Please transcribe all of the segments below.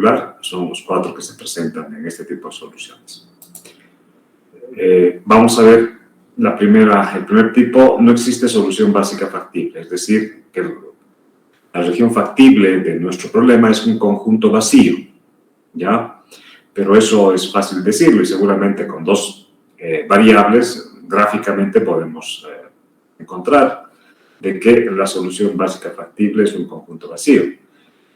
particular son los 4 que se presentan en este tipo de soluciones. Vamos a ver el primer tipo. No existe solución básica factible, es decir, que la región factible de nuestro problema es un conjunto vacío, ¿ya? Pero eso es fácil decirlo y seguramente con 2 variables gráficamente podemos encontrar de que la solución básica factible es un conjunto vacío.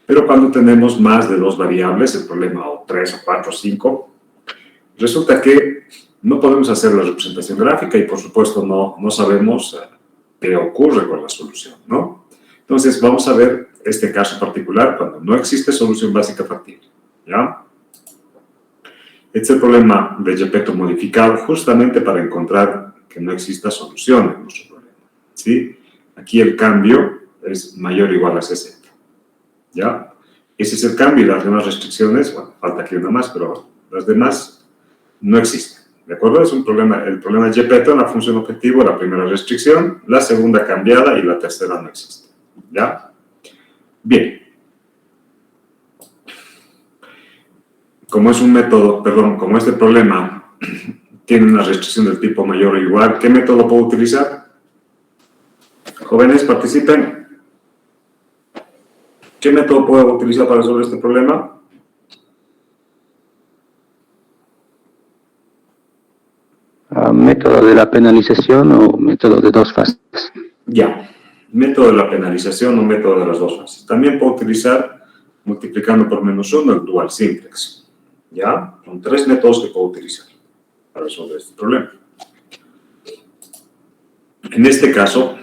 Pero cuando tenemos más de 2 variables, el problema o 3 o 4 o 5, resulta que no podemos hacer la representación gráfica y por supuesto no sabemos qué ocurre con la solución, ¿no? Entonces vamos a ver este caso particular cuando no existe solución básica factible, ¿ya? Este es el problema de Geppetto modificado justamente para encontrar que no exista solución en nuestro problema, ¿sí? Aquí el cambio es mayor o igual a 60, ¿ya? Ese es el cambio y las demás restricciones, bueno, falta aquí una más, pero las demás no existen, ¿de acuerdo? Es un problema, el problema de Geppetto en la función objetivo, la primera restricción, la segunda cambiada y la tercera no existe, ¿ya? Bien. Como es un método, como este problema tiene una restricción del tipo mayor o igual, ¿qué método puedo utilizar? Jóvenes, participen. ¿Qué método puedo utilizar para resolver este problema? ¿Método de la penalización o método de 2 fases? Ya, método de la penalización o método de las 2 fases. También puedo utilizar multiplicando por -1 el dual simplex. ¿Ya? Son 3 métodos que puedo utilizar para resolver este problema. En este caso,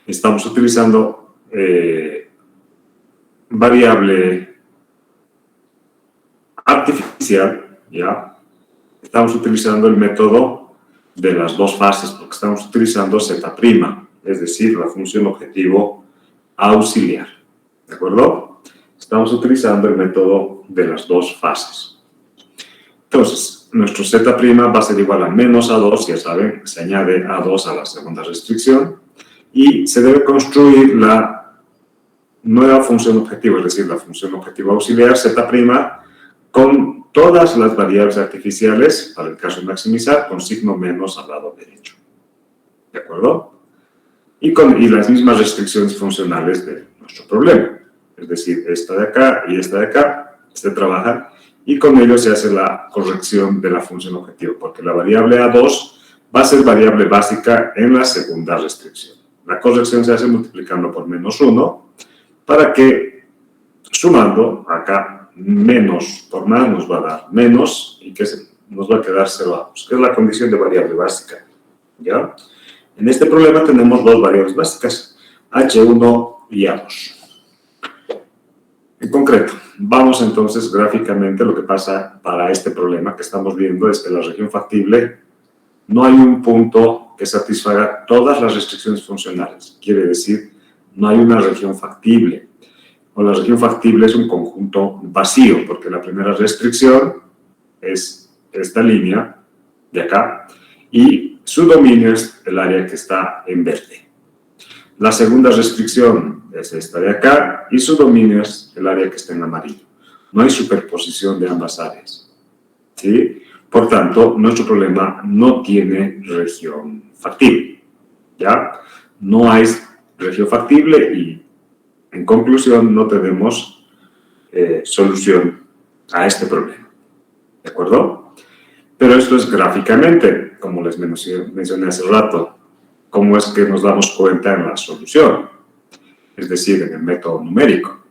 estamos utilizando variable artificial, ¿ya? Estamos utilizando el método de las 2 fases porque estamos utilizando z', es decir, la función objetivo auxiliar, ¿de acuerdo? Estamos utilizando el método de las 2 fases. Entonces, nuestro z' va a ser igual a -A2, ya saben, se añade A2 a la segunda restricción y se debe construir la nueva función objetivo, es decir, la función objetivo auxiliar z' con todas las variables artificiales, para el caso de maximizar, con signo menos al lado derecho. ¿De acuerdo? Y las mismas restricciones funcionales de nuestro problema. Es decir, esta de acá y esta de acá, se trabajan y con ello se hace la corrección de la función objetivo, porque la variable A2 va a ser variable básica en la segunda restricción. La corrección se hace multiplicando por -1 para que, sumando acá, menos por más nos va a dar menos y que nos va a quedar 0A2, que es la condición de variable básica, ¿ya? En este problema tenemos 2 variables básicas, H1 y A2. En concreto, vamos entonces gráficamente, lo que pasa para este problema que estamos viendo es que en la región factible no hay un punto que satisfaga todas las restricciones funcionales. Quiere decir, no hay una región factible. O la región factible es un conjunto vacío, porque la primera restricción es esta línea de acá y su dominio es el área que está en verde. La segunda restricción es esta de acá y su dominio es el área que está en amarillo. No hay superposición de ambas áreas, ¿sí? Por tanto, nuestro problema no tiene región factible, ¿ya? No hay región factible y, en conclusión, no tenemos solución a este problema, ¿de acuerdo? Pero esto es gráficamente, como les mencioné hace rato. ¿Cómo es que nos damos cuenta en la solución? Es decir, en el método numérico,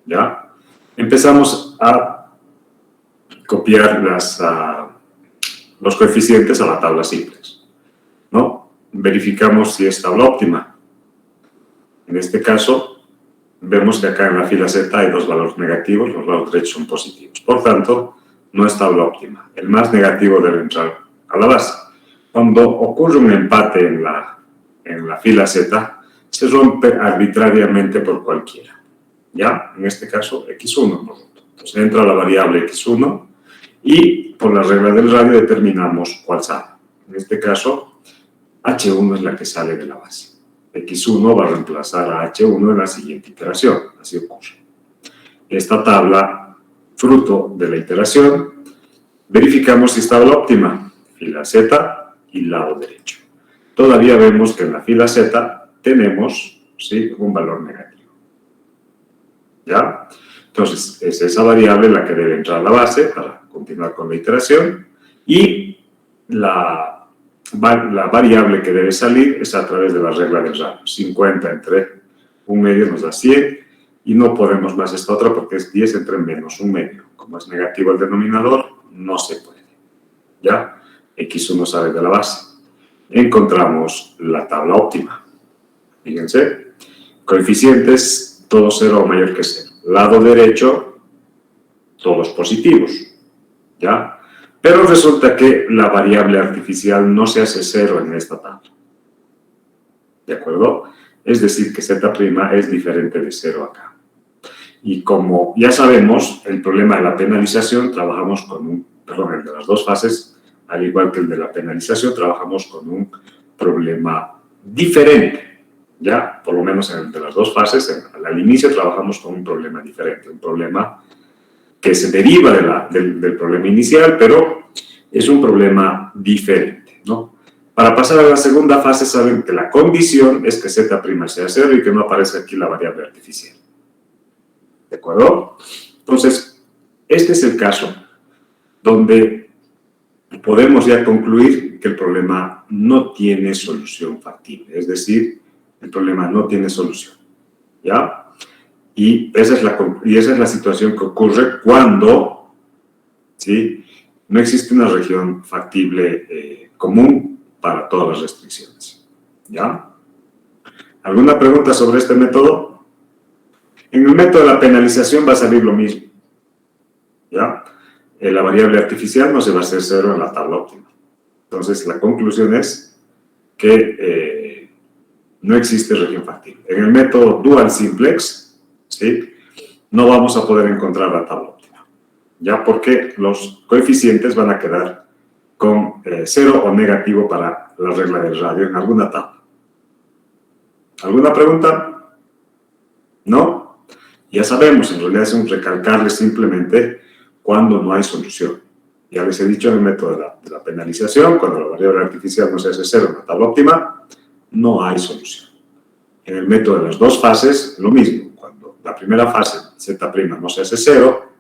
¿ya? Empezamos a copiar los coeficientes a la tabla simples, ¿no? Verificamos si es tabla óptima. En este caso, vemos que acá en la fila Z hay 2 valores negativos, los lados derechos son positivos. Por tanto, no es tabla óptima. El más negativo debe entrar a la base. Cuando ocurre un empate en la fila Z, se rompe arbitrariamente por cualquiera, ¿ya? En este caso, X1. Entonces entra la variable X1 y por la regla del radio determinamos cuál sale. En este caso, H1 es la que sale de la base. X1 va a reemplazar a H1 en la siguiente iteración, así ocurre. esta tabla, fruto de la iteración, verificamos si está la óptima, fila Z y lado derecho. Todavía vemos que en la fila Z tenemos, ¿sí?, un valor negativo. ¿Ya? Entonces, es esa variable la que debe entrar a la base para continuar con la iteración, y la variable que debe salir es a través de la regla del radio. 50 entre un medio nos da 100, y no podemos más esta otra porque es 10 entre menos un medio. Como es negativo el denominador, no se puede. ¿Ya? X1 sale de la base. Encontramos la tabla óptima. Fíjense, coeficientes, todos 0 o mayor que 0. Lado derecho, todos positivos. ¿Ya? Pero resulta que la variable artificial no se hace 0 en esta tabla. ¿De acuerdo? Es decir, que Z' es diferente de 0 acá. Y como ya sabemos, el problema de la penalización, trabajamos con el de las dos fases, al igual que el de la penalización, trabajamos con un problema diferente. ¿Ya? Por lo menos en el de las dos fases, al inicio trabajamos con un problema diferente, un problema que se deriva del problema inicial, pero es un problema diferente, ¿no? Para pasar a la segunda fase, saben que la condición es que Z' sea 0 y que no aparezca aquí la variable artificial. ¿De acuerdo? Entonces, este es el caso donde podemos ya concluir que el problema no tiene solución factible, es decir, el problema no tiene solución, ¿ya? Y esa es la situación que ocurre cuando, ¿sí?, no existe una región factible común para todas las restricciones, ¿ya? ¿Alguna pregunta sobre este método? En el método de la penalización va a salir lo mismo, ¿ya? La variable artificial no se va a hacer 0 en la tabla óptima. Entonces, la conclusión es que no existe región factible. En el método dual simplex, ¿sí?, no vamos a poder encontrar la tabla óptima, ¿ya? Porque los coeficientes van a quedar con 0 o negativo para la regla del radio en alguna tabla. ¿Alguna pregunta? ¿No? Ya sabemos, en realidad es un recalcarles simplemente cuando no hay solución. Ya les he dicho en el método de la penalización, cuando la variable artificial no se hace 0 en la tabla óptima, no hay solución. En el método de las dos fases, lo mismo. Cuando la primera fase, Z' no se hace 0,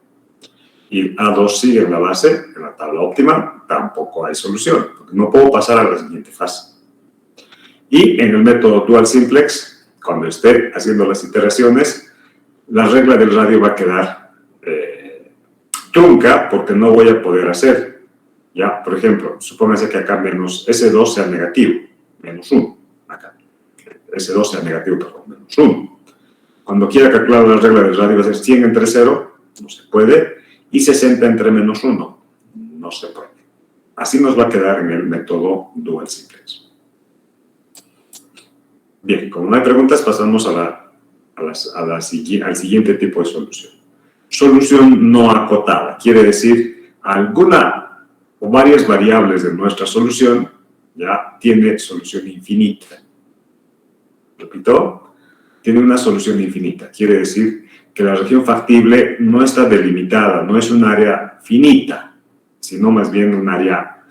y A2 sigue en la base, en la tabla óptima, tampoco hay solución, porque no puedo pasar a la siguiente fase. Y en el método dual simplex, cuando esté haciendo las iteraciones, la regla del radio va a quedar trunca porque no voy a poder hacer, ¿ya? Por ejemplo, supónganse que acá menos S2 sea negativo, menos 1, acá. S2 sea negativo, perdón, menos 1. Cuando quiera calcular la regla del radio va a ser 100 entre 0, no se puede, y 60 entre menos 1, no se puede. Así nos va a quedar en el método dual simplex. Bien, como no hay preguntas, pasamos al siguiente tipo de solución. Solución no acotada, quiere decir alguna o varias variables de nuestra solución ya tiene solución infinita. Repito, tiene una solución infinita, quiere decir que la región factible no está delimitada, no es un área finita, sino más bien un área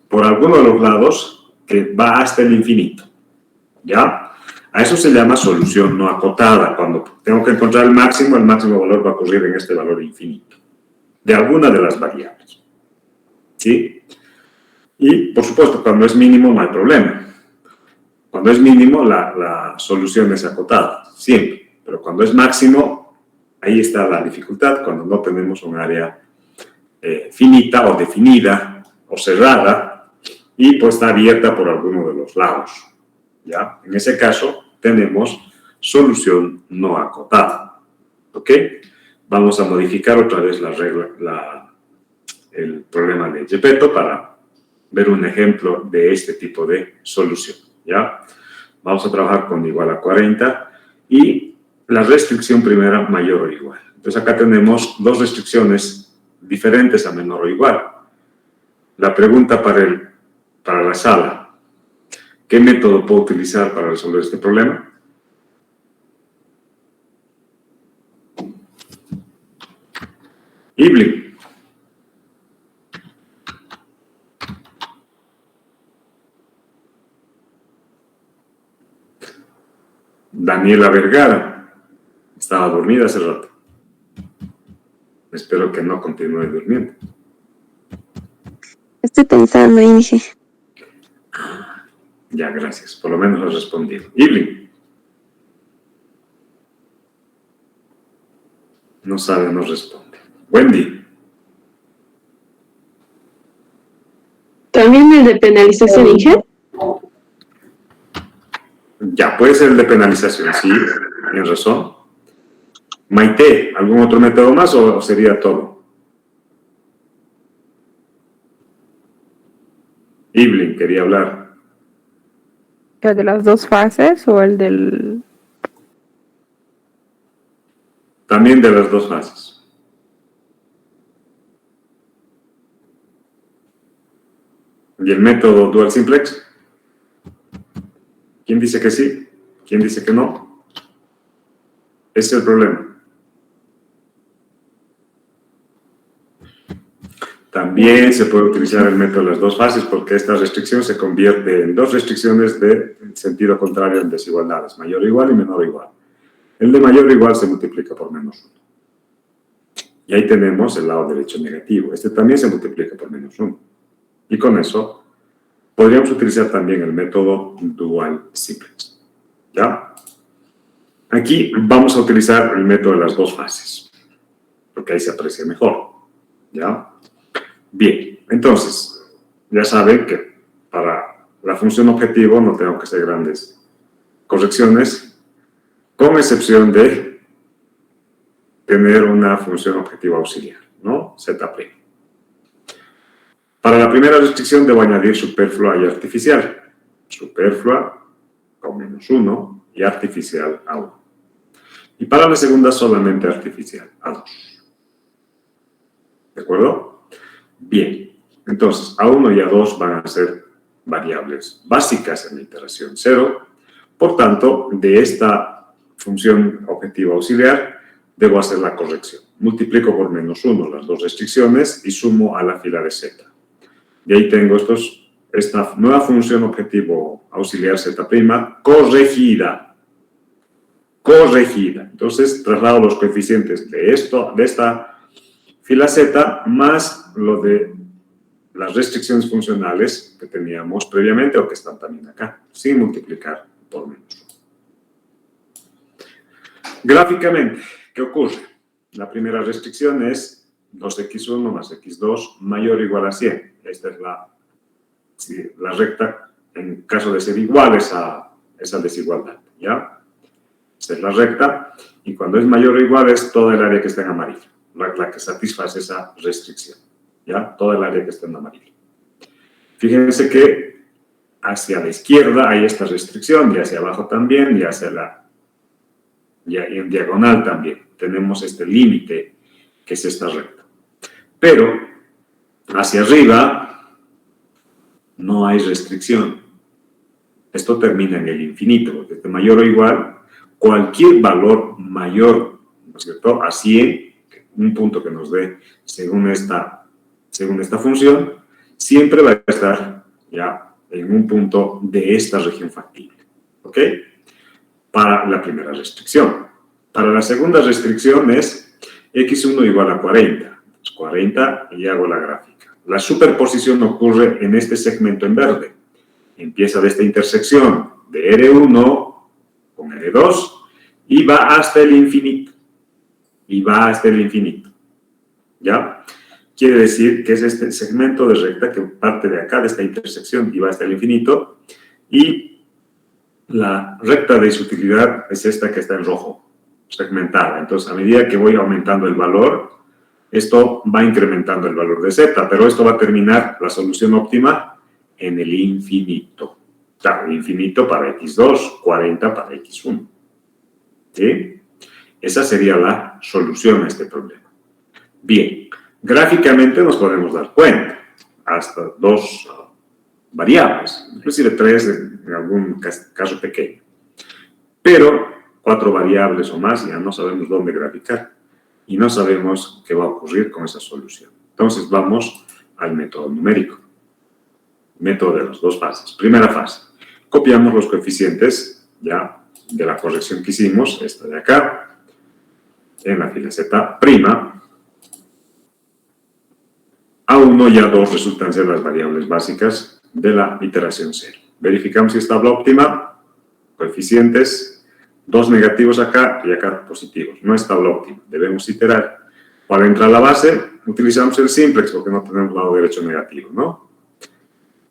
por alguno de los lados que va hasta el infinito, ¿ya? A eso se llama solución no acotada. Cuando tengo que encontrar el máximo valor va a ocurrir en este valor infinito, de alguna de las variables, ¿sí? Y, por supuesto, cuando es mínimo no hay problema. Cuando es mínimo, la solución es acotada, siempre. Pero cuando es máximo, ahí está la dificultad, cuando no tenemos un área finita o definida o cerrada y pues está abierta por alguno de los lados. ¿Ya? En ese caso, tenemos solución no acotada. ¿Ok? Vamos a modificar otra vez la regla, el problema de Gepetto para ver un ejemplo de este tipo de solución. ¿Ya? Vamos a trabajar con igual a 40 y la restricción primera mayor o igual. Entonces, acá tenemos dos restricciones diferentes a menor o igual. La pregunta para la sala. ¿Qué método puedo utilizar para resolver este problema? Ibli. Daniela Vergara. Estaba dormida hace rato. Espero que no continúe durmiendo. Estoy pensando, Inge. Ya, gracias. Por lo menos has respondido. Ibli. No sabe, no responde. Wendy. ¿También el de penalización, Inge? Ya, puede ser el de penalización, sí, tienes razón. Maite, ¿algún otro método más o sería todo? Ibli quería hablar. ¿El de las dos fases o el del...? También de las dos fases. ¿Y el método dual simplex? ¿Quién dice que sí? ¿Quién dice que no? Ese es el problema. También se puede utilizar el método de las dos fases porque esta restricción se convierte en dos restricciones de sentido contrario en desigualdades, mayor o igual y menor o igual. El de mayor o igual se multiplica por menos 1. Y ahí tenemos el lado derecho negativo. Este también se multiplica por menos 1. Y con eso podríamos utilizar también el método dual simplex. ¿Ya? Aquí vamos a utilizar el método de las dos fases, porque ahí se aprecia mejor. ¿Ya? Bien, entonces, ya saben que para la función objetivo no tengo que hacer grandes correcciones, con excepción de tener una función objetiva auxiliar, ¿no? Z'. Para la primera restricción debo añadir superflua y artificial. Superflua con menos 1 y artificial a 1. Y para la segunda solamente artificial a 2. ¿De acuerdo? Bien, entonces A1 y A2 van a ser variables básicas en la iteración 0. Por tanto, de esta función objetiva auxiliar debo hacer la corrección. Multiplico por menos 1 las dos restricciones y sumo a la fila de Z. Y ahí tengo esta nueva función objetivo auxiliar Z' corregida. Corregida. Entonces, traslado los coeficientes de esta fila Z más lo de las restricciones funcionales que teníamos previamente o que están también acá, sin multiplicar por menos 1. Gráficamente, ¿qué ocurre? La primera restricción es 2x1 más x2 mayor o igual a 100. Esta es la recta en caso de ser iguales a esa desigualdad, ¿ya? Esta es la recta y cuando es mayor o igual es toda el área que está en amarillo. La que satisface esa restricción, ¿ya? Toda el área que está en amarillo. Fíjense que hacia la izquierda hay esta restricción, y hacia abajo también, y en diagonal también. Tenemos este límite, que es esta recta. Pero, hacia arriba, no hay restricción. Esto termina en el infinito, porque de mayor o igual, cualquier valor mayor, ¿no es cierto?, a 100, un punto que nos dé según esta función, siempre va a estar ya en un punto de esta región factible. ¿Ok? Para la primera restricción. Para la segunda restricción es x1 igual a 40. Pues 40 y hago la gráfica. La superposición ocurre en este segmento en verde. Empieza de esta intersección de R1 con R2 y va hasta el infinito. ¿Ya? Quiere decir que es este segmento de recta que parte de acá, de esta intersección, y va hasta el infinito. Y la recta de sutilidad es esta que está en rojo, segmentada. Entonces, a medida que voy aumentando el valor, esto va incrementando el valor de z, pero esto va a terminar la solución óptima en el infinito. Claro, el infinito para x2, 40 para x1. ¿Sí? Esa sería la solución a este problema. Bien, gráficamente nos podemos dar cuenta, hasta 2 variables, inclusive 3 en algún caso pequeño. Pero 4 variables o más ya no sabemos dónde graficar. y no sabemos qué va a ocurrir con esa solución. Entonces vamos al método numérico. Método de las dos fases. Primera fase. Copiamos los coeficientes ya de la corrección que hicimos, esta de acá, en la fila Z'. A1 y A2 resultan ser las variables básicas de la iteración 0. Verificamos si es tabla óptima, coeficientes, 2 negativos acá y acá positivos. No es tabla óptima, debemos iterar. Para entrar a la base, utilizamos el simplex porque no tenemos lado derecho negativo, ¿no?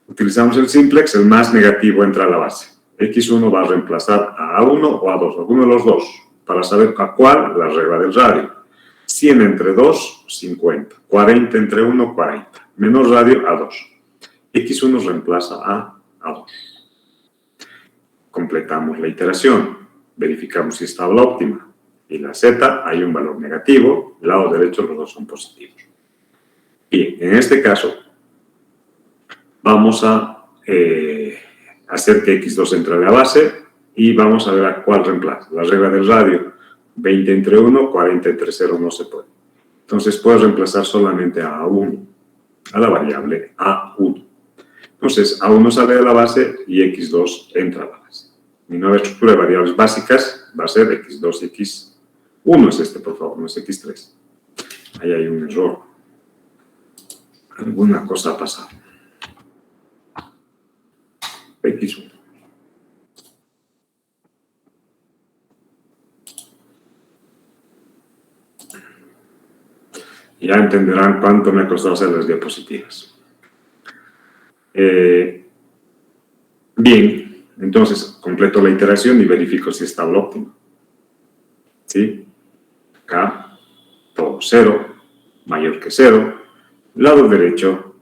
Utilizamos el simplex, el más negativo entra a la base. X1 va a reemplazar a A1 o A2, alguno de los dos, para saber a cuál, la regla del radio. 100 entre 2, 50. 40 entre 1, 40. Menos radio, A2. X1 reemplaza a A2. Completamos la iteración. Verificamos si es tabla óptima. Y la Z hay un valor negativo, el lado derecho los dos son positivos. Y en este caso, vamos a hacer que X2 entre a la base y vamos a ver a cuál reemplaza. La regla del radio, 20 entre 1, 40 entre 0 no se puede. Entonces puedo reemplazar solamente a A1, a la variable A1. Entonces A1 sale de la base y X2 entra a la base. Mi nueva estructura de variables básicas va a ser X2 y X1 es este, por favor, no es X3. Ahí hay un error. Alguna cosa ha pasado. X1. Ya entenderán cuánto me ha costado hacer las diapositivas. Bien, entonces completo la iteración y verifico si es tabla óptima. ¿Sí? Acá, todo 0, mayor que 0. Lado derecho,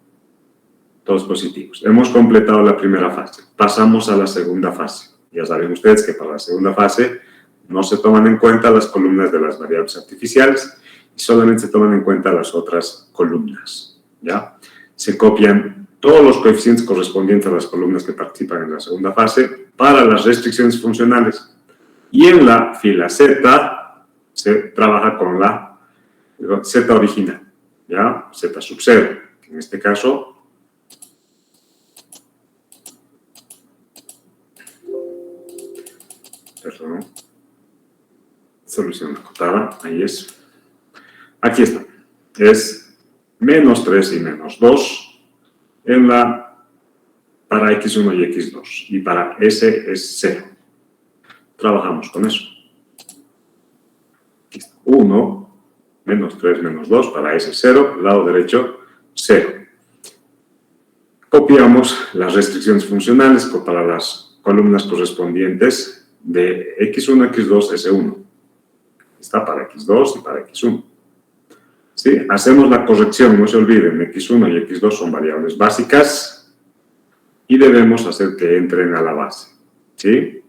todos positivos. Hemos completado la primera fase. Pasamos a la segunda fase. Ya saben ustedes que para la segunda fase no se toman en cuenta las columnas de las variables artificiales y solamente se toman en cuenta las otras columnas. ¿Ya? Se copian todos los coeficientes correspondientes a las columnas que participan en la segunda fase para las restricciones funcionales. Y en la fila Z se trabaja con la Z original, ¿ya? Z sub 0, que en este caso solución acotada, ahí es. Aquí está, es menos 3 y menos 2 para X1 y X2, y para S es 0. Trabajamos con eso. 1, menos 3, menos 2, para S 0, lado derecho 0. Copiamos las restricciones funcionales para las columnas correspondientes de X1, X2, S1. Está para X2 y para X1. ¿Sí? Hacemos la corrección, no se olviden, X1 y X2 son variables básicas y debemos hacer que entren a la base. ¿Sí?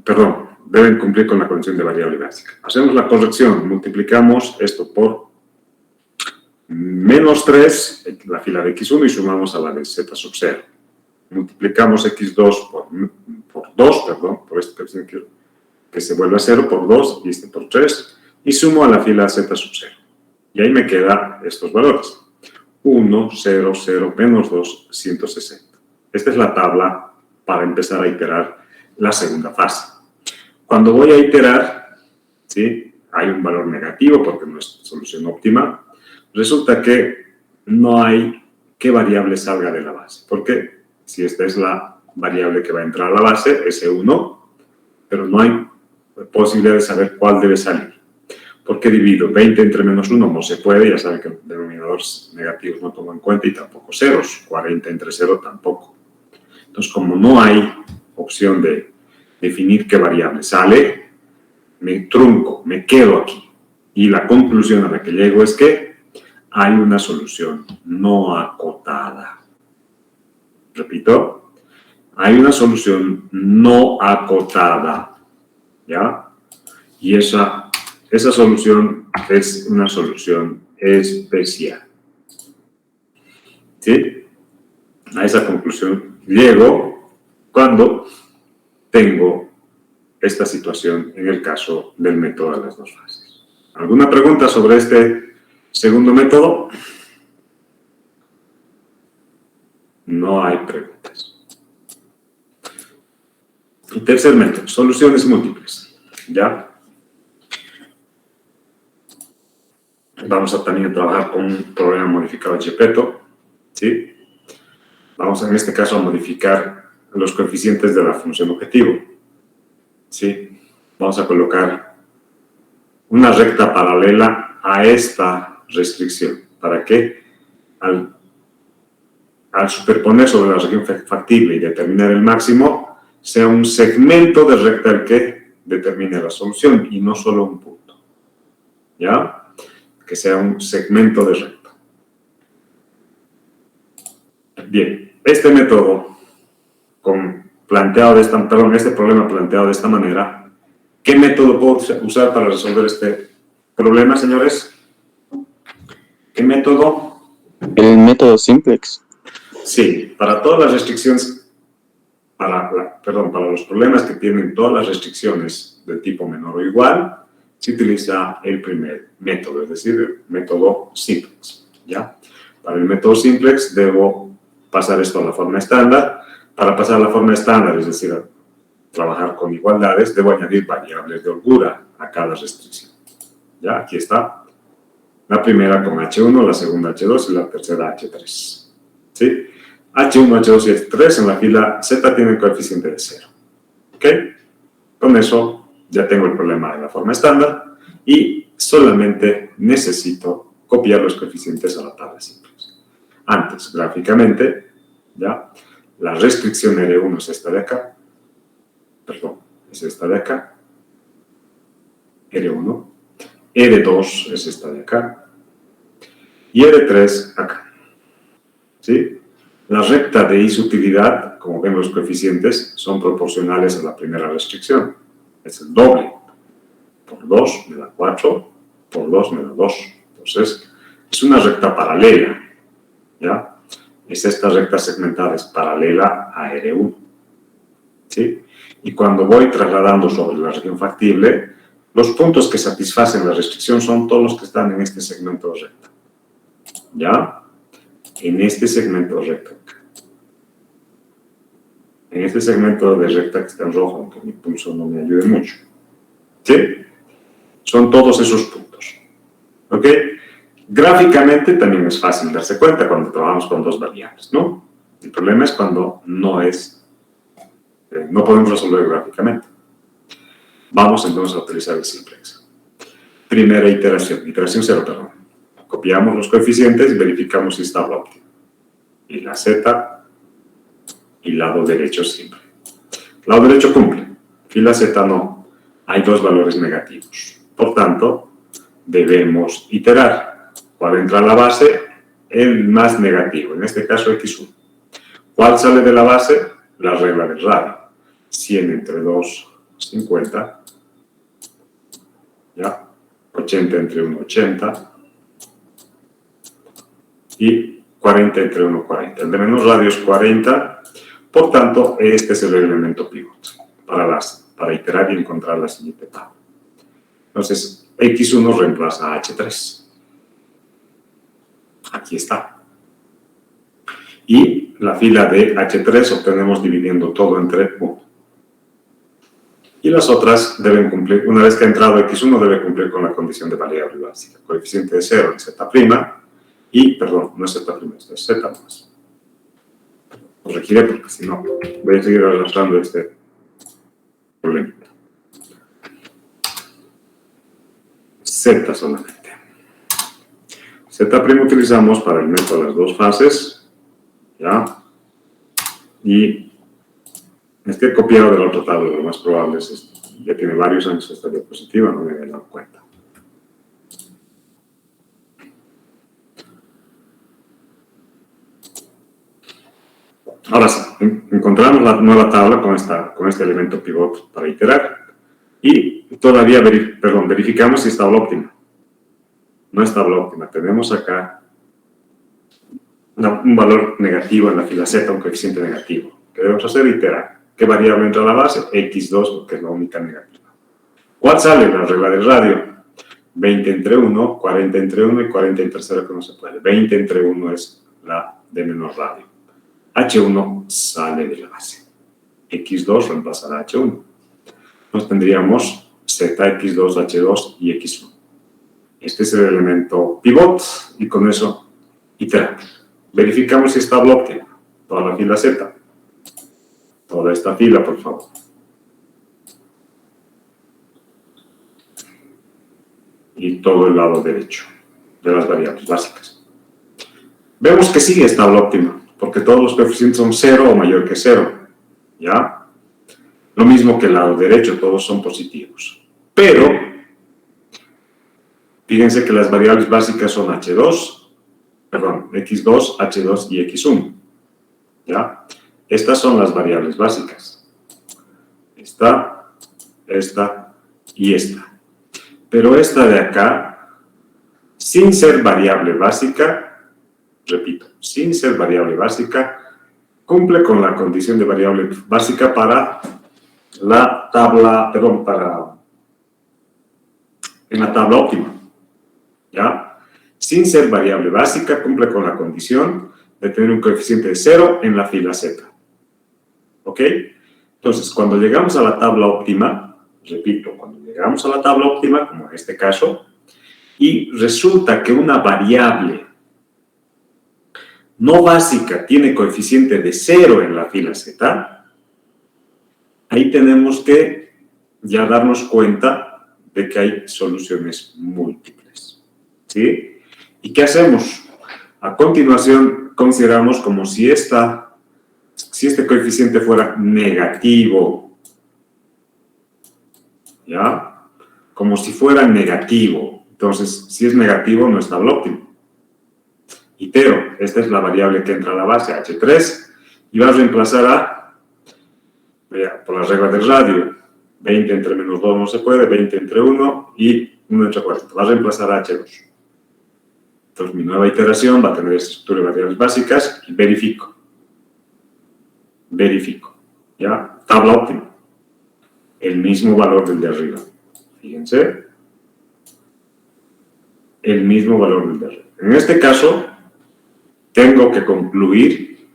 Perdón, deben cumplir con la condición de variable básica. Hacemos la corrección, multiplicamos esto por menos 3, la fila de X1, y sumamos a la de Z sub 0. Multiplicamos X2 por 2, perdón, por esto que se vuelve a 0 por 2, y este por 3, y sumo a la fila Z sub 0. Y ahí me quedan estos valores. 1, 0, 0, menos 2, 160. Esta es la tabla para empezar a iterar la segunda fase. Cuando voy a iterar, ¿sí? Hay un valor negativo porque no es solución óptima. Resulta que no hay qué variable salga de la base. Porque si esta es la variable que va a entrar a la base, S1, pero no hay posibilidad de saber cuál debe salir. ¿Por qué divido? 20 entre menos 1 no se puede, ya saben que denominadores negativos no tomo en cuenta y tampoco ceros. 40 entre 0 tampoco. Entonces, como no hay opción de definir qué variable sale, me trunco, me quedo aquí. Y la conclusión a la que llego es que hay una solución no acotada. Repito, hay una solución no acotada, ¿ya? Y esa solución es una solución especial. ¿Sí? A esa conclusión llego cuando tengo esta situación en el caso del método de las dos fases. ¿Alguna pregunta sobre este segundo método? No hay preguntas. Y tercer método, soluciones múltiples. ¿Ya? Vamos a también trabajar con un problema modificado de Gepetto. ¿Sí? Vamos en este caso a modificar los coeficientes de la función objetivo. ¿Sí? Vamos a colocar una recta paralela a esta restricción. ¿Para qué? Al superponer sobre la región factible y determinar el máximo, sea un segmento de recta el que determine la solución y no solo un punto. ¿Ya? Que sea un segmento de recta. Bien, este método este problema planteado de esta manera, ¿qué método puedo usar para resolver este problema, señores? ¿Qué método? El método simplex. Sí, para todas las restricciones, para los problemas que tienen todas las restricciones del tipo menor o igual, se utiliza el primer método, es decir, el método simplex. ¿Ya? Para el método simplex debo pasar esto a la forma estándar. Para pasar a la forma estándar, es decir, trabajar con igualdades, debo añadir variables de holgura a cada restricción. ¿Ya? Aquí está. La primera con H1, la segunda H2 y la tercera H3. ¿Sí? H1, H2 y H3 en la fila Z tienen coeficiente de 0. ¿Ok? Con eso ya tengo el problema de la forma estándar y solamente necesito copiar los coeficientes a la tabla simplex. Antes, gráficamente, ¿ya? La restricción R1 es esta de acá. Perdón, es esta de acá. R1. R2 es esta de acá. Y R3 acá. ¿Sí? La recta de isutilidad, como ven los coeficientes, son proporcionales a la primera restricción. Es el doble. Por 2 me da 4, por 2 me da 2. Entonces, es una recta paralela. ¿Ya? Es esta recta segmentada, es paralela a R1. ¿Sí? Y cuando voy trasladando sobre la región factible, los puntos que satisfacen la restricción son todos los que están en este segmento de recta. ¿Ya? En este segmento de recta. En este segmento de recta que está en rojo, aunque mi pulso no me ayude mucho. ¿Sí? Son todos esos puntos. ¿Ok? Gráficamente también es fácil darse cuenta cuando trabajamos con dos variables, ¿no? El problema es cuando no podemos resolver gráficamente. Vamos entonces a utilizar el simplex. Primera iteración 0, perdón. Copiamos los coeficientes y verificamos si está óptimo. Y la Z y lado derecho siempre. Lado derecho cumple. Fila Z no. Hay dos valores negativos. Por tanto, debemos iterar. ¿Cuál entra a la base? El más negativo, en este caso X1. ¿Cuál sale de la base? La regla del radio. 100 entre 2, 50. ¿Ya? 80 entre 1, 80. Y 40 entre 1, 40. El de menos radio es 40. Por tanto, este es el elemento pivot para iterar y encontrar la siguiente tabla. Entonces, X1 reemplaza a H3. Aquí está. Y la fila de H3 obtenemos dividiendo todo entre 1. Y las otras deben cumplir, una vez que ha entrado X1, debe cumplir con la condición de variable básica. Coeficiente de 0 en Z', y, perdón, no es Z', esto es Z más. Corregiré porque si no, voy a seguir arrastrando este problema. Z solamente. Z' utilizamos para el método de las dos fases, ¿ya? Y es que he copiado de la otra tabla, lo más probable es esto. Ya tiene varios años esta diapositiva, no me había dado cuenta. Ahora sí, encontramos la nueva tabla con este elemento pivot para iterar y todavía verificamos si está óptima. No está óptima. Tenemos acá un valor negativo en la fila Z, un coeficiente negativo. ¿Qué debemos hacer? Iterar. ¿Qué variable entra a la base? X2, porque es la única negativa. ¿Cuál sale? La regla del radio. 20 entre 1, 40 entre 1 y 40 entre 0 que no se puede. 20 entre 1 es la de menor radio. H1 sale de la base. X2 reemplazará H1. Entonces tendríamos Z, X2, H2 y X1. Este es el elemento pivot y con eso iteramos. Verificamos si está óptima. Toda la fila Z. Toda esta fila, por favor. Y todo el lado derecho de las variables básicas. Vemos que sigue estable óptima, porque todos los coeficientes son 0 o mayor que 0. ¿Ya? Lo mismo que el lado derecho, todos son positivos. Pero, fíjense que las variables básicas son X2, H2 y X1. ¿Ya? Estas son las variables básicas. Esta y esta. Pero esta de acá, sin ser variable básica, repito, sin ser variable básica, cumple con la condición de variable básica para la tabla, en la tabla óptima. ¿Ya? Sin ser variable básica, cumple con la condición de tener un coeficiente de 0 en la fila Z. ¿Ok? Entonces, cuando llegamos a la tabla óptima, repito, cuando llegamos a la tabla óptima, como en este caso, y resulta que una variable no básica tiene coeficiente de 0 en la fila Z, ahí tenemos que ya darnos cuenta de que hay soluciones múltiples. ¿Sí? ¿Y qué hacemos? A continuación, consideramos como si este coeficiente fuera negativo. ¿Ya? Como si fuera negativo. Entonces, si es negativo, no está el óptimo. Itero, esta es la variable que entra a la base, H3, y va a reemplazar por la regla del radio, 20 entre menos 2 no se puede, 20 entre 1 y 1 entre 40. Va a reemplazar a H2. Entonces, mi nueva iteración va a tener esta estructura de variables básicas y verifico. ¿Ya? Tabla óptima. El mismo valor del de arriba. Fíjense. El mismo valor del de arriba. En este caso, tengo que concluir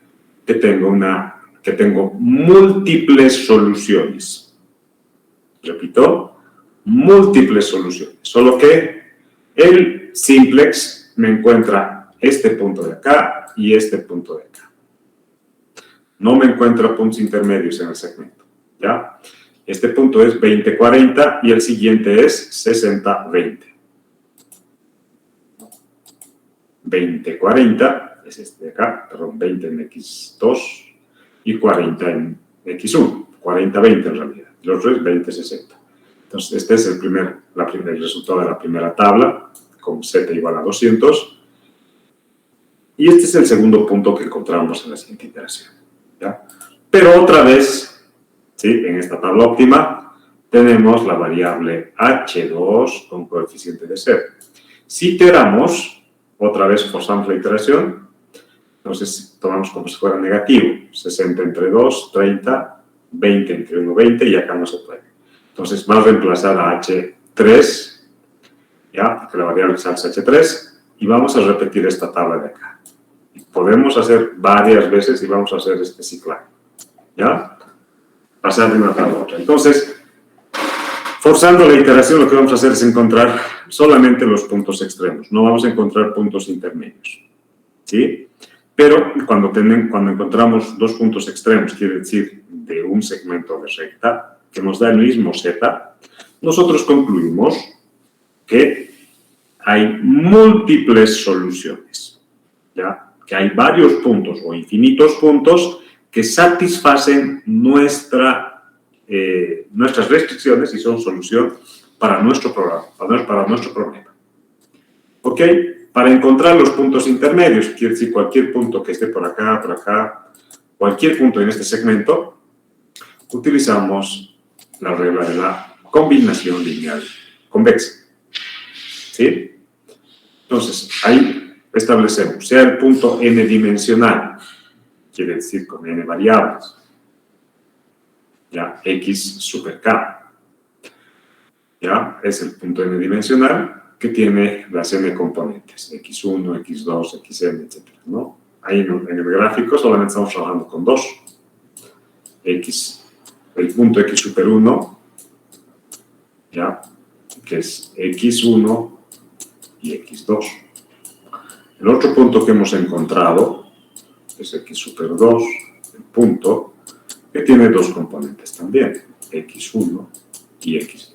que tengo múltiples soluciones. Repito, múltiples soluciones. Solo que el simplex me encuentra este punto de acá y este punto de acá. No me encuentra puntos intermedios en el segmento. ¿Ya? Este punto es 20-40 y el siguiente es 60-20. 20-40 es este de acá, perdón, 20 en X2 y 40 en X1. 40-20 en realidad. Los otros es 20-60. Entonces, este es el resultado de la primera tabla, con Z igual a 200. Y este es el segundo punto que encontramos en la siguiente iteración. ¿Ya? Pero otra vez, ¿sí? En esta tabla óptima tenemos la variable H2 con coeficiente de 0. Si iteramos, otra vez forzamos la iteración, entonces tomamos como si fuera negativo, 60 entre 2, 30, 20 entre 1, 20 y acá no se puede. Entonces va a reemplazar a H3, ¿ya? Porque la variable es H3 y vamos a repetir esta tabla de acá. Podemos hacer varias veces y vamos a hacer este ciclaje. ¿Ya? Pasar de una tabla a otra. Entonces, forzando la iteración, lo que vamos a hacer es encontrar solamente los puntos extremos. No vamos a encontrar puntos intermedios. ¿Sí? Pero cuando encontramos dos puntos extremos, quiere decir de un segmento de recta, que nos da el mismo Z, nosotros concluimos que hay múltiples soluciones. ¿Ya? Que hay varios puntos o infinitos puntos que satisfacen nuestras restricciones y son solución para nuestro programa, para nuestro problema. ¿Ok? Para encontrar los puntos intermedios, quiere decir cualquier punto que esté por acá, cualquier punto en este segmento, utilizamos la regla de la combinación lineal convexa. ¿Sí? Entonces, ahí establecemos, sea el punto n dimensional, quiere decir con n variables, ya, x super k, ya, es el punto n dimensional, que tiene las n componentes, x1, x2, xn, etc., ¿no? Ahí en el gráfico solamente estamos trabajando con dos. El punto x super 1, ¿ya? Que es x1 y x2. El otro punto que hemos encontrado es x super 2, el punto que tiene dos componentes también, x1 y x2.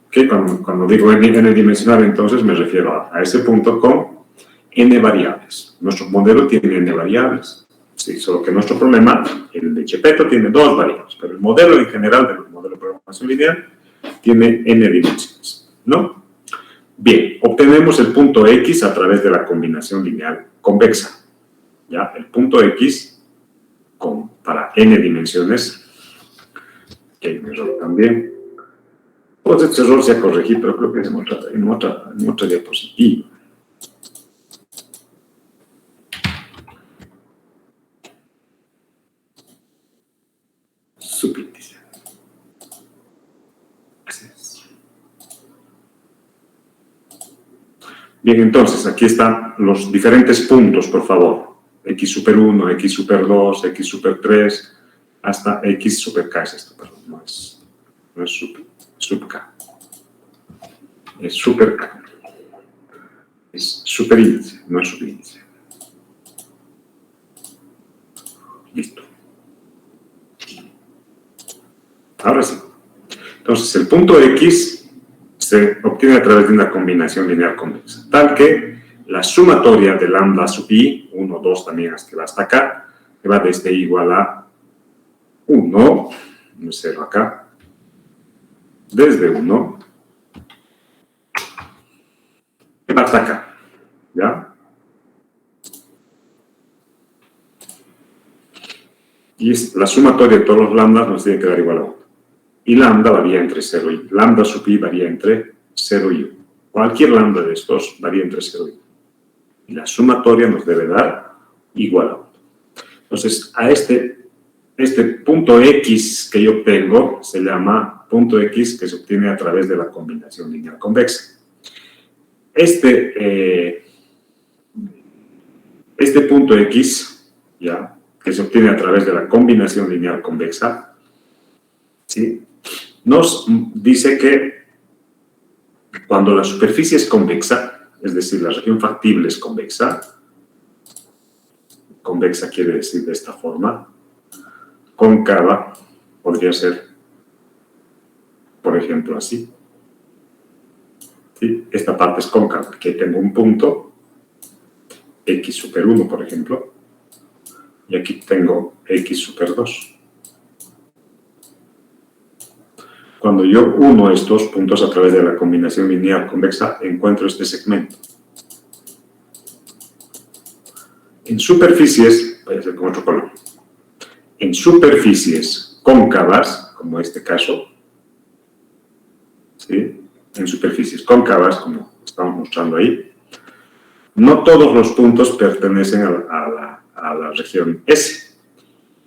¿Okay? Cuando digo n dimensional, entonces me refiero a ese punto con n variables. Nuestro modelo tiene n variables. Sí, solo que nuestro problema, el de Chepeto, tiene dos variables, pero el modelo en general del modelo de programación lineal tiene n dimensiones, ¿no? Bien, obtenemos el punto x a través de la combinación lineal convexa. ¿Ya? El punto x para n dimensiones, que hay un error también. Pues este error se ha corregido, pero creo que es en otra diapositiva. Subíndice. Así es. Bien, entonces, aquí están los diferentes puntos, por favor. X super 1, X super 2, X super 3, hasta X super K es esto, perdón, no es sub K. Es super K. Es superíndice, no es subíndice. Listo. Ahora sí. Entonces, el punto X se obtiene a través de una combinación lineal convexa, tal que la sumatoria de lambda sub i, 1, 2 también, que va hasta acá, que va desde i igual a 1, 0 acá, desde 1, que va hasta acá, ¿ya? Y la sumatoria de todos los lambdas nos tiene que dar igual a 1. Y lambda varía entre 0 y 1. Lambda sub i varía entre 0 y 1. Cualquier lambda de estos varía entre 0 y 1. Y la sumatoria nos debe dar igual a 1. Entonces, a este punto X que yo obtengo se llama punto X que se obtiene a través de la combinación lineal convexa. Este punto X, ¿ya?, que se obtiene a través de la combinación lineal convexa, ¿sí?, nos dice que cuando la superficie es convexa, es decir, la región factible es convexa quiere decir de esta forma, cóncava podría ser, por ejemplo, así. ¿Sí? Esta parte es cóncava, aquí tengo un punto, x super 1, por ejemplo, y aquí tengo x super 2. Cuando yo uno estos puntos a través de la combinación lineal convexa, encuentro este segmento. En superficies, voy a hacer con otro color, en superficies cóncavas, como este caso, ¿sí?, en superficies cóncavas, como estamos mostrando ahí, no todos los puntos pertenecen a la región S,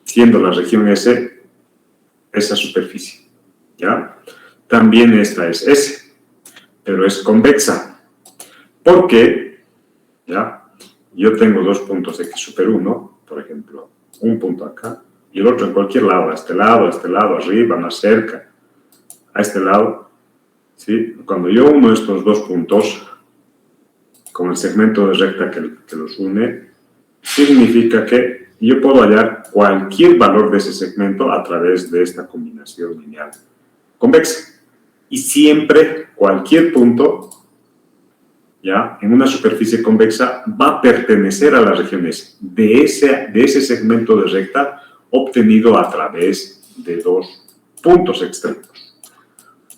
siendo la región S esa superficie, ¿ya? También esta es S, pero es convexa, porque, ¿ya?, yo tengo dos puntos x super 1, por ejemplo, un punto acá, y el otro en cualquier lado, a este lado, arriba, más cerca, a este lado, ¿sí? Cuando yo uno estos dos puntos con el segmento de recta que los une, significa que yo puedo hallar cualquier valor de ese segmento a través de esta combinación lineal convexa. Y siempre cualquier punto, ¿ya?, en una superficie convexa va a pertenecer a la región S, de ese segmento de recta obtenido a través de dos puntos extremos,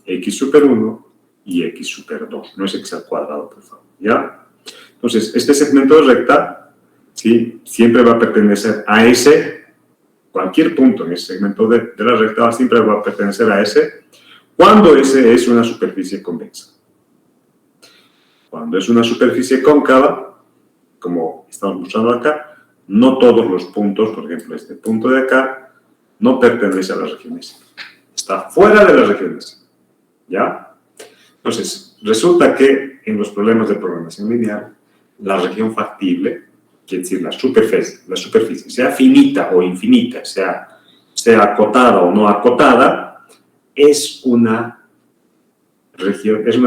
x super 1 y x super 2. No es x al cuadrado, por favor, ¿ya? Entonces, este segmento de recta, ¿sí?, siempre va a pertenecer a ese, cualquier punto en ese segmento de la recta siempre va a pertenecer a ese, cuando ese es una superficie convexa. Cuando es una superficie cóncava, como estamos mostrando acá, no todos los puntos, por ejemplo, este punto de acá, no pertenece a las regiones. Está fuera de las regiones, ¿ya? Entonces, resulta que en los problemas de programación lineal, la región factible, quiere decir la superficie, sea finita o infinita, sea acotada o no acotada, es una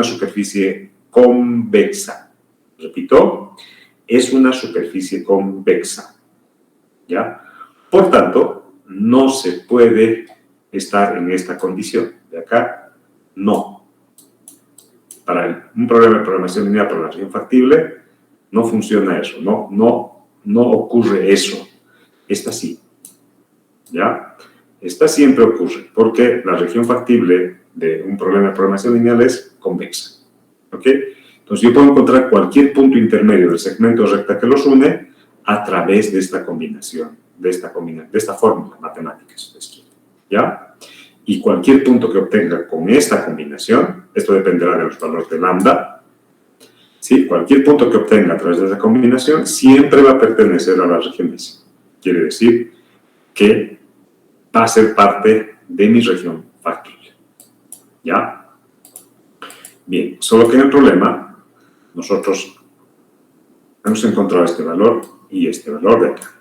superficie convexa. Repito, es una superficie convexa. ¿Ya? Por tanto, no se puede estar en esta condición. De acá, no. Para un problema de programación lineal para la región factible, no funciona eso. No ocurre eso. Esta sí. ¿Ya? Esta siempre ocurre, porque la región factible de un problema de programación lineal es convexa. ¿Ok? Entonces, yo puedo encontrar cualquier punto intermedio del segmento recta que los une a través de esta combinación, de esta fórmula matemática. ¿Ya? Y cualquier punto que obtenga con esta combinación, esto dependerá de los valores de lambda, ¿sí? Cualquier punto que obtenga a través de esa combinación siempre va a pertenecer a la región S. Quiere decir que va a ser parte de mi región factible. ¿Ya? Bien, solo que en el problema nosotros hemos encontrado este valor y este valor de acá.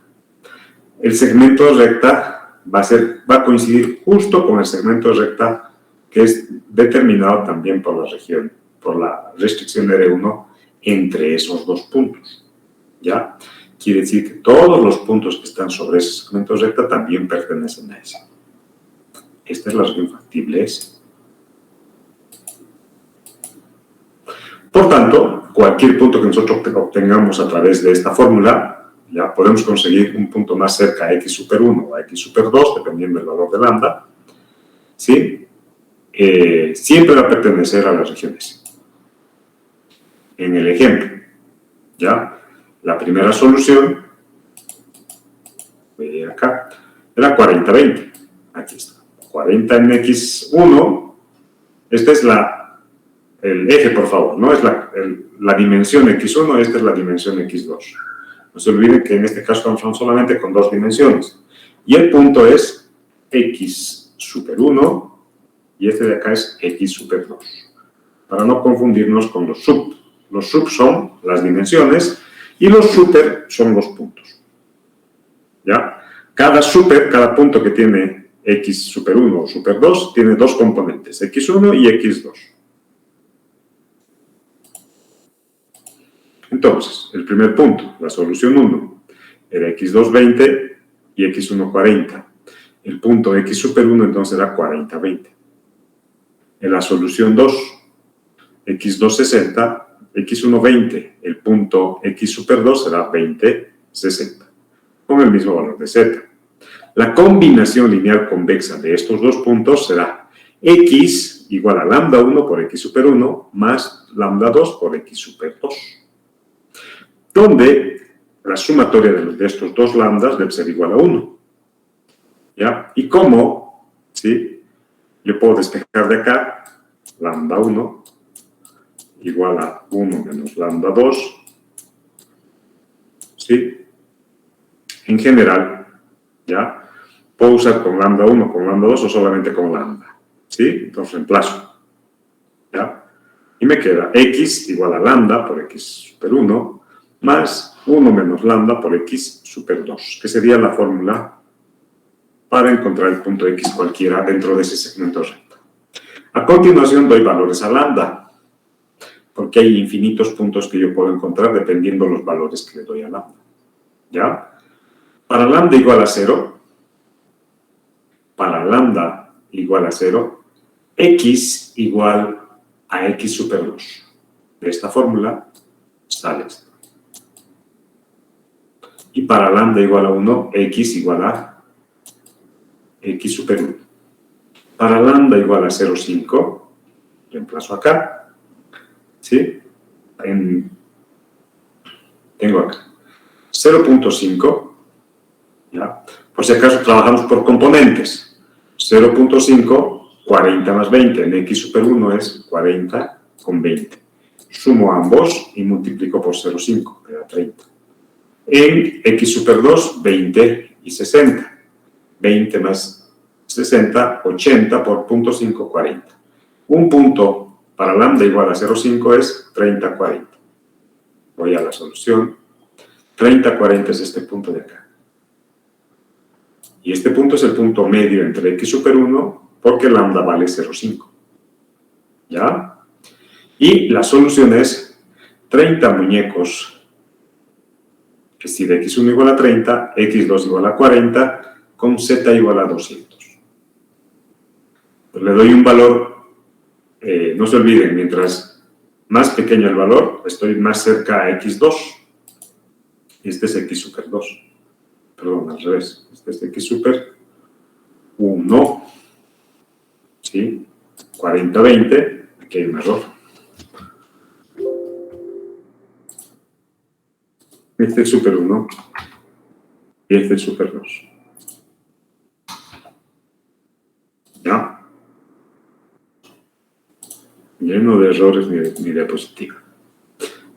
El segmento recta va a coincidir justo con el segmento recta que es determinado también por la restricción de R1 entre esos dos puntos. ¿Ya? Quiere decir que todos los puntos que están sobre ese segmento recta también pertenecen a ese. Esta es la región factible S. Por tanto, cualquier punto que nosotros obtengamos a través de esta fórmula, ya podemos conseguir un punto más cerca a x super 1 o a x super 2, dependiendo del valor de lambda, ¿sí? Siempre va a pertenecer a las regiones. En el ejemplo, ¿ya? La primera solución, voy a ir acá, era 40-20. Aquí está. 40 en x1, este es el eje, por favor, no es la dimensión x1, esta es la dimensión x2. No se olviden que en este caso estamos solamente con dos dimensiones. Y el punto es x super 1 y este de acá es x super 2. Para no confundirnos con los sub. Los sub son las dimensiones y los super son los puntos. ¿Ya? Cada punto que tiene x super 1 o super 2 tiene dos componentes, x1 y x2. Entonces, el primer punto, la solución 1, era x2 20 y x1 40. El punto x super 1 entonces era 40-20. En la solución 2, x2 60, x1 20. El punto x super 2 será 20-60, con el mismo valor de z. La combinación lineal convexa de estos dos puntos será x igual a lambda 1 por x super 1 más lambda 2 por x super 2. Donde la sumatoria de estos dos lambdas debe ser igual a 1. ¿Ya? Y como, ¿sí? Yo puedo despejar de acá lambda 1 igual a 1 menos lambda 2, ¿sí? En general, ¿ya? Puedo usar con lambda 1, con lambda 2 o solamente con lambda, ¿sí? Entonces reemplazo, ¿ya? Y me queda x igual a lambda por x super 1 más 1 menos lambda por x super 2, que sería la fórmula para encontrar el punto x cualquiera dentro de ese segmento recto. A continuación doy valores a lambda, porque hay infinitos puntos que yo puedo encontrar dependiendo de los valores que le doy a lambda. ¿Ya? Para lambda igual a 0, x igual a x super 2. De esta fórmula sale esto. Y para lambda igual a 1, x igual a x super 1. Para lambda igual a 0,5, reemplazo acá, ¿sí? Tengo acá 0,5, ¿ya? Por si acaso trabajamos por componentes. 0,5, 40 más 20 en x super 1 es 40 con 20. Sumo ambos y multiplico por 0,5, me da 30. En x super 2, 20 y 60. 20 más 60, 80 por 0,5, 40. Un punto para lambda igual a 0,5 es 30,40. Voy a la solución. 30,40 es este punto de acá. Y este punto es el punto medio entre x super 1 porque lambda vale 0,5. ¿Ya? Y la solución es 30 muñecos, que si de x1 igual a 30, x2 igual a 40, con z igual a 200. Pues le doy un valor, no se olviden, mientras más pequeño el valor, estoy más cerca a x2. Este es x super 2. Perdón, al revés. Este es x super 1. ¿Sí? 40, 20. Aquí hay un error. Este es super 1 y este es super 2. ¿Ya? Lleno de errores ni diapositiva.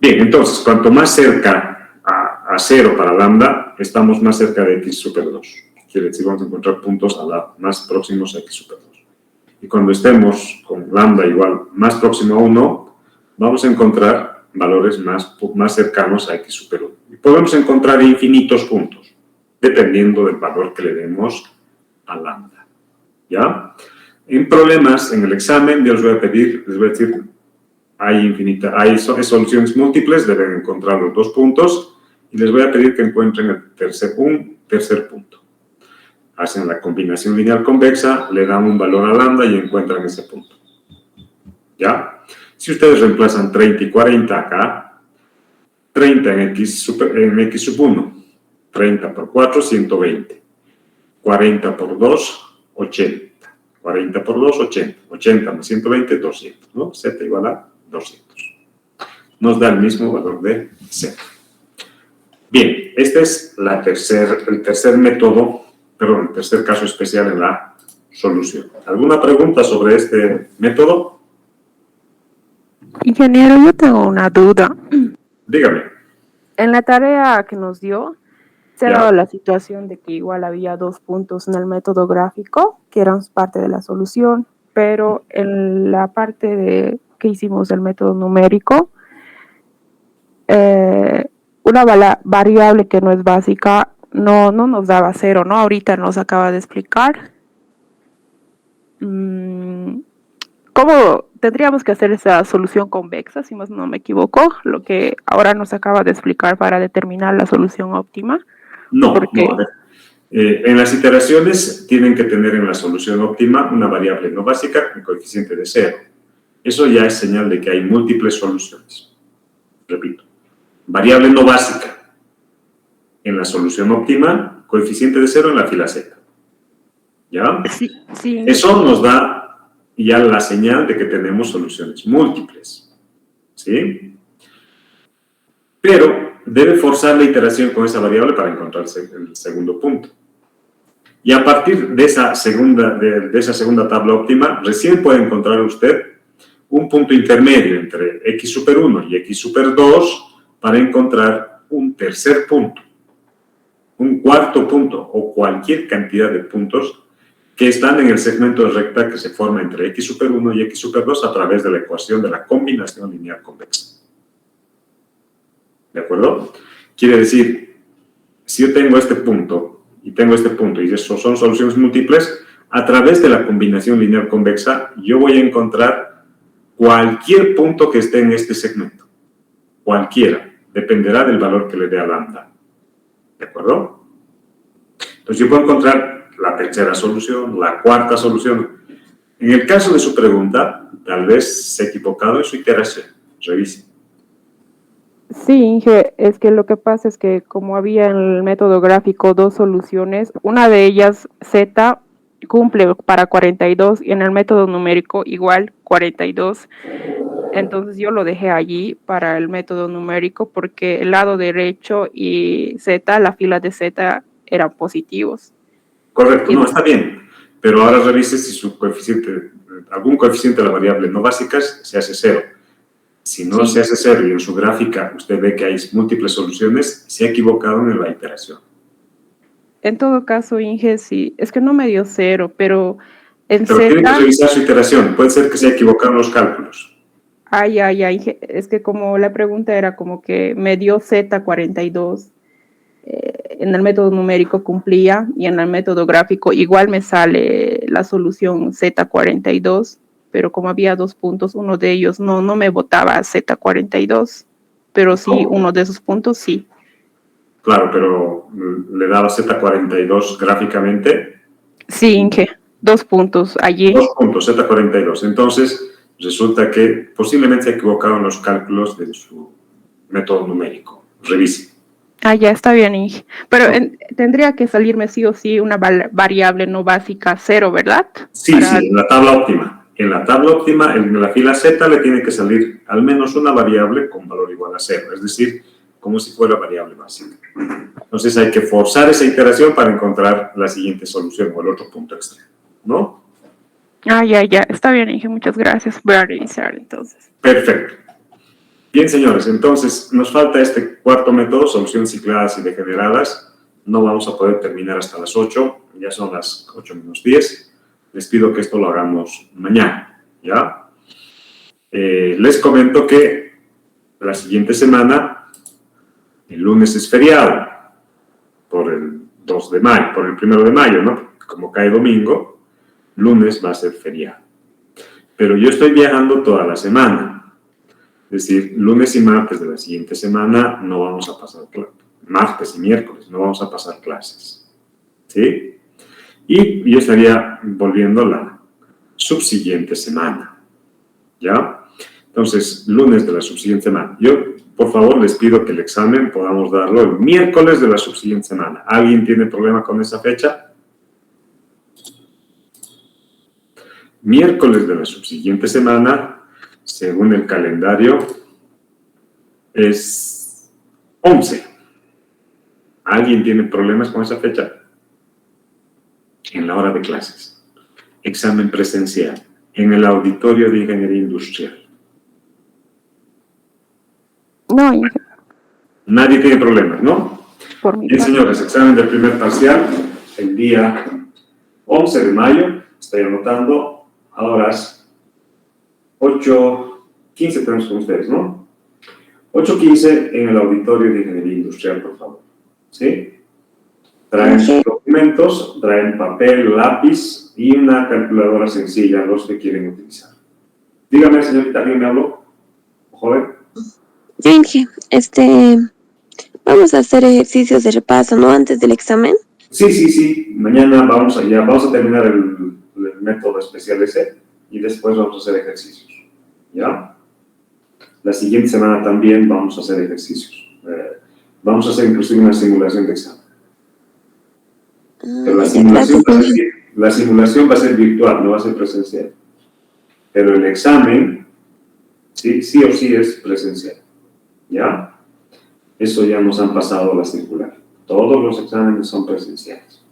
Bien, entonces, cuanto más cerca a 0 para lambda, estamos más cerca de x super 2. Quiere decir, vamos a encontrar puntos más próximos a x super 2. Y cuando estemos con lambda igual más próximo a 1, vamos a encontrar valores más cercanos a x super 1. Y podemos encontrar infinitos puntos, dependiendo del valor que le demos a lambda. ¿Ya? En problemas, en el examen, yo les voy a decir, hay soluciones múltiples, deben encontrar los dos puntos, y les voy a pedir que encuentren un tercer punto. Hacen la combinación lineal convexa, le dan un valor a lambda y encuentran ese punto. ¿Ya? Si ustedes reemplazan 30 y 40 acá, 30 en x sub 1, 30 por 4, 120. 40 por 2, 80. 40 por 2, 80. 80 más 120, 200. ¿No? Z igual a 200. Nos da el mismo valor de Z. Bien, este es el tercer caso especial en la solución. ¿Alguna pregunta sobre este método? Ingeniero, yo tengo una duda. Dígame. En la tarea que nos dio, se ha Ya. dado la situación de que igual había dos puntos en el método gráfico, que eran parte de la solución, pero en la parte que hicimos del método numérico, una variable que no es básica no nos daba 0, ¿no? Ahorita nos acaba de explicar. ¿Cómo tendríamos que hacer esa solución convexa, si más no me equivoco? Lo que ahora nos acaba de explicar para determinar la solución óptima. No. A ver. En las iteraciones tienen que tener en la solución óptima una variable no básica con coeficiente de 0. Eso ya es señal de que hay múltiples soluciones. Repito, variable no básica en la solución óptima, coeficiente de 0 en la fila Z. ¿Ya? Sí. Eso nos da ya la señal de que tenemos soluciones múltiples. ¿Sí? Pero debe forzar la iteración con esa variable para encontrarse el segundo punto. Y a partir de esa segunda tabla óptima, recién puede encontrar usted un punto intermedio entre x super 1 y x super 2 para encontrar un tercer punto, un cuarto punto o cualquier cantidad de puntos que están en el segmento de recta que se forma entre x super 1 y x super 2 a través de la ecuación de la combinación lineal convexa. ¿De acuerdo? Quiere decir, si yo tengo este punto y tengo este punto y eso son soluciones múltiples, a través de la combinación lineal convexa yo voy a encontrar cualquier punto que esté en este segmento. Cualquiera. Dependerá del valor que le dé a lambda. ¿De acuerdo? Entonces yo puedo encontrar la tercera solución, la cuarta solución. En el caso de su pregunta, tal vez se ha equivocado en su iteración. Revise. Sí, Inge, es que lo que pasa es que como había en el método gráfico dos soluciones, una de ellas Z cumple para 42 y en el método numérico igual 42. Entonces yo lo dejé allí para el método numérico porque el lado derecho y Z, la fila de Z, eran positivos. Correcto, no, está bien. Pero ahora revise si su coeficiente, algún coeficiente de la variable no básicas se hace 0. Si no se hace 0 y en su gráfica usted ve que hay múltiples soluciones, se ha equivocado en la iteración. En todo caso, Inge, sí, es que no me dio 0, pero en Pero Z... tiene que revisar su iteración. Puede ser que se haya equivocado en los cálculos. Es que como la pregunta era como que me dio Z42, en el método numérico cumplía y en el método gráfico igual me sale la solución Z42, pero como había 2 puntos, uno de ellos no me botaba Z42, pero sí, uno de esos puntos sí. Claro, pero le daba Z42 gráficamente. Sí, Inge, 2 puntos allí. 2 puntos, Z42. Entonces, resulta que posiblemente se ha equivocado en los cálculos de su método numérico. Revise. Ya está bien, Inge. Pero tendría que salirme sí o sí una variable no básica 0, ¿verdad? Sí, en la tabla óptima. En la tabla óptima, en la fila Z, le tiene que salir al menos una variable con valor igual a 0. Es decir, como si fuera variable básica. Entonces hay que forzar esa iteración para encontrar la siguiente solución o el otro punto extremo, ¿no? Ya. Está bien, Inge. Muchas gracias. Voy a revisar entonces. Perfecto. Bien, señores, entonces nos falta este cuarto método, soluciones cicladas y degeneradas. No vamos a poder terminar hasta las 8, ya son las 8 menos 10. Les pido que esto lo hagamos mañana, ¿ya? Les comento que la siguiente semana, el lunes es feriado, por el 2 de mayo, por el 1 de mayo, ¿no? Como cae domingo, lunes va a ser feriado. Pero yo estoy viajando toda la semana. Es decir, lunes y martes de la siguiente semana no vamos a pasar clases. Martes y miércoles no vamos a pasar clases. ¿Sí? Y yo estaría volviendo la subsiguiente semana. ¿Ya? Entonces, lunes de la subsiguiente semana. Yo, por favor, les pido que el examen podamos darlo el miércoles de la subsiguiente semana. ¿Alguien tiene problema con esa fecha? Miércoles de la subsiguiente semana, según el calendario, es 11. ¿Alguien tiene problemas con esa fecha? En la hora de clases. Examen presencial en el auditorio de Ingeniería Industrial. No, Inge. Nadie tiene problemas, ¿no? Por mi Bien, parte. señores, examen del primer parcial el día 11 de mayo. Estoy anotando a horas 8:15 tenemos con ustedes, ¿no? 8:15 en el auditorio de Ingeniería Industrial, por favor. ¿Sí? Traen sus documentos, traen papel, lápiz y una calculadora sencilla, los que quieren utilizar. Dígame, señorita, ¿alguien me habló? Joven. Inge, vamos a hacer ejercicios de repaso, ¿no? Antes del examen. Sí. Mañana vamos a terminar el método especial ese y después vamos a hacer ejercicios. ¿Ya? La siguiente semana también vamos a hacer ejercicios. Vamos a hacer inclusive una simulación de examen. Pero la simulación va a ser virtual, no va a ser presencial. Pero el examen, sí o sí es presencial. ¿Ya? Eso ya nos han pasado la circular. Todos los exámenes son presenciales.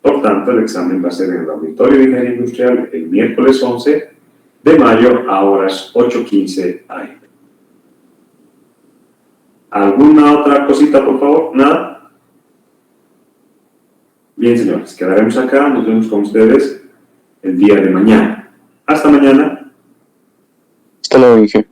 Por tanto, el examen va a ser en el auditorio de Ingeniería Industrial el miércoles 11 de mayo a horas 8:15 AM. ¿Alguna otra cosita, por favor? ¿Nada? Bien, señores, quedaremos acá. Nos vemos con ustedes el día de mañana. Hasta mañana. Hasta luego, Inge.